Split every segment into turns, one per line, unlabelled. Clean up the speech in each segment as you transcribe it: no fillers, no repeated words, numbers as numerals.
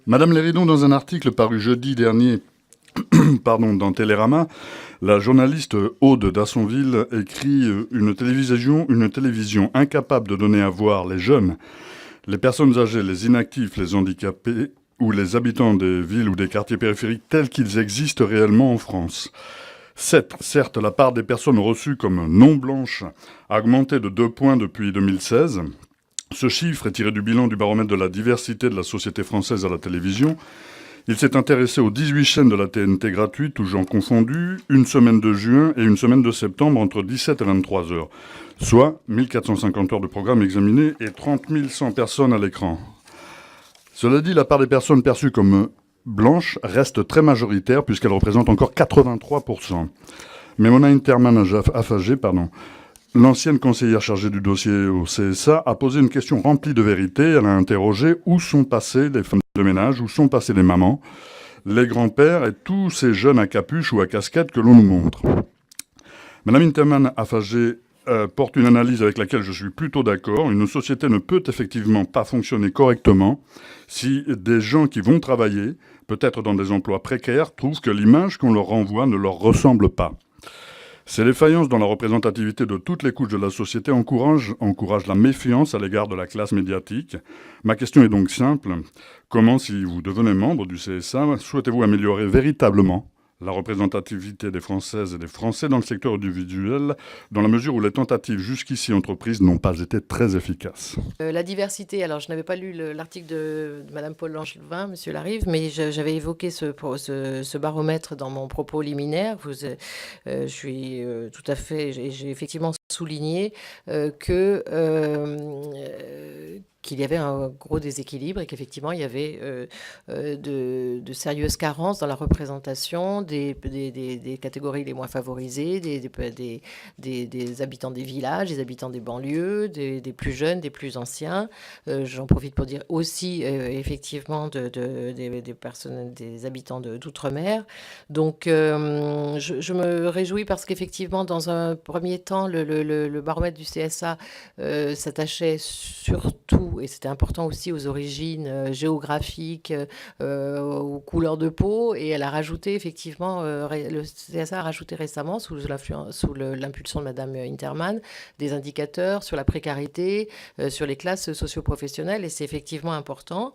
Madame Léridon, dans un article paru jeudi dernier dans Télérama, la journaliste Aude Dassonville écrit une télévision incapable de donner à voir les jeunes, les personnes âgées, les inactifs, les handicapés ou les habitants des villes ou des quartiers périphériques tels qu'ils existent réellement en France. Certes, la part des personnes reçues comme non blanches a augmenté de 2 points depuis 2016. Ce chiffre est tiré du bilan du baromètre de la diversité de la société française à la télévision. Il s'est intéressé aux 18 chaînes de la TNT gratuite, tous genres confondus, une semaine de juin et une semaine de septembre entre 17 et 23 heures, soit 1450 heures de programme examiné et 30 100 personnes à l'écran. Cela dit, la part des personnes perçues comme blanches reste très majoritaire puisqu'elle représente encore 83%. Mais Mona Interman Affagé, l'ancienne conseillère chargée du dossier au CSA, a posé une question remplie de vérité. Elle a interrogé où sont passées les femmes de ménage, où sont passées les mamans, les grands-pères et tous ces jeunes à capuche ou à casquette que l'on nous montre. Madame Interman Affagé porte une analyse avec laquelle je suis plutôt d'accord. Une société ne peut effectivement pas fonctionner correctement si des gens qui vont travailler, peut-être dans des emplois précaires, trouvent que l'image qu'on leur renvoie ne leur ressemble pas. Ces défaillances dans la représentativité de toutes les couches de la société encouragent la méfiance à l'égard de la classe médiatique. Ma question est donc simple. Comment, si vous devenez membre du CSA, souhaitez-vous améliorer véritablement la représentativité des Françaises et des Français dans le secteur audiovisuel, dans la mesure où les tentatives jusqu'ici entreprises n'ont pas été très efficaces?
La diversité, alors je n'avais pas lu l'article de Madame Paul Langevin, Monsieur Larive, mais j'avais évoqué ce baromètre dans mon propos liminaire. Je suis tout à fait, j'ai effectivement souligné qu'il y avait un gros déséquilibre et qu'effectivement il y avait de sérieuses carences dans la représentation des catégories les moins favorisées, des habitants des villages, des habitants des banlieues, des plus jeunes, des plus anciens. J'en profite pour dire aussi effectivement des personnes, des habitants d'outre-mer. Donc je me réjouis parce qu'effectivement dans un premier temps le baromètre du CSA s'attachait surtout, et c'était important aussi, aux origines géographiques, aux couleurs de peau, et elle a rajouté effectivement, le CSA a rajouté récemment, sous l'impulsion de Madame Interman, des indicateurs sur la précarité, sur les classes socio-professionnelles, et c'est effectivement important.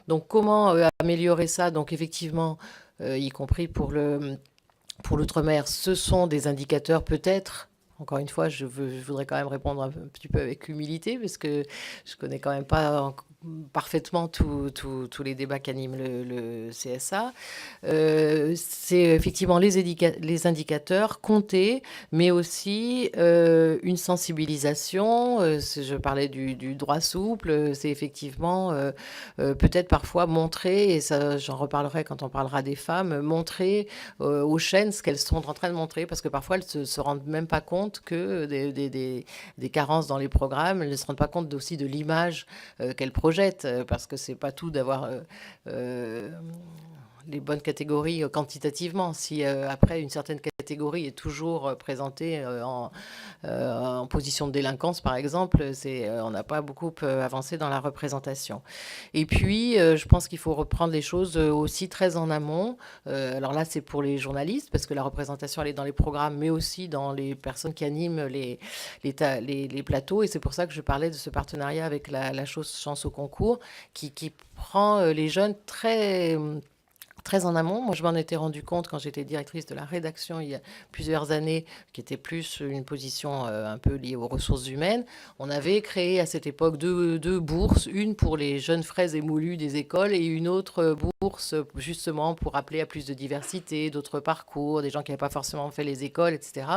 Donc comment améliorer ça? Donc effectivement, y compris pour l'outre-mer, ce sont des indicateurs peut-être. Encore une fois, je voudrais quand même répondre un petit peu avec humilité, parce que je connais quand même pas parfaitement tous les débats qu'anime le CSA. C'est effectivement les indicateurs comptés, mais aussi une sensibilisation. Je parlais du droit souple. C'est effectivement peut-être parfois montrer, et ça j'en reparlerai quand on parlera des femmes, montrer aux chaînes ce qu'elles sont en train de montrer, parce que parfois elles se rendent même pas compte que des carences dans les programmes. Elles ne se rendent pas compte aussi de l'image qu'elles projettent, parce que c'est pas tout d'avoir les bonnes catégories quantitativement. Si après une certaine catégorie est toujours présentée en position de délinquance, par exemple, on n'a pas beaucoup avancé dans la représentation. Et puis, je pense qu'il faut reprendre les choses aussi très en amont. Alors là, c'est pour les journalistes, parce que la représentation, elle est dans les programmes, mais aussi dans les personnes qui animent les plateaux. Et c'est pour ça que je parlais de ce partenariat avec la Chance au concours, qui prend les jeunes très en amont. Moi, je m'en étais rendu compte quand j'étais directrice de la rédaction il y a plusieurs années, qui était plus une position un peu liée aux ressources humaines. On avait créé à cette époque deux bourses, une pour les jeunes fraises émolues des écoles et une autre bourse justement pour appeler à plus de diversité, d'autres parcours, des gens qui n'avaient pas forcément fait les écoles, etc.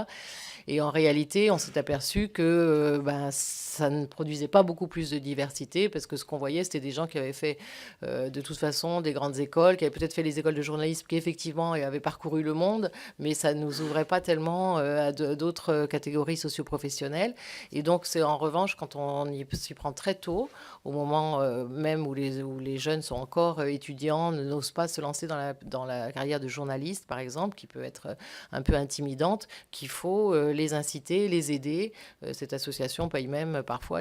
Et en réalité, on s'est aperçu que ça ne produisait pas beaucoup plus de diversité, parce que ce qu'on voyait, c'était des gens qui avaient fait de toute façon des grandes écoles, qui avaient peut-être fait les écoles de journalisme, qui effectivement avaient parcouru le monde, mais ça ne nous ouvrait pas tellement à d'autres catégories socio-professionnelles. Et donc, c'est en revanche, quand on s'y prend très tôt, au moment même où les jeunes sont encore étudiants, n'osent pas se lancer dans la carrière de journaliste, par exemple, qui peut être un peu intimidante, qu'il faut les inciter, les aider. Cette association paye même parfois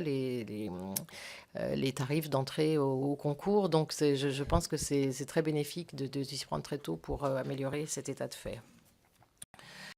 les tarifs d'entrée au concours. Donc je pense que c'est très bénéfique de s'y prendre très tôt pour améliorer cet état de fait.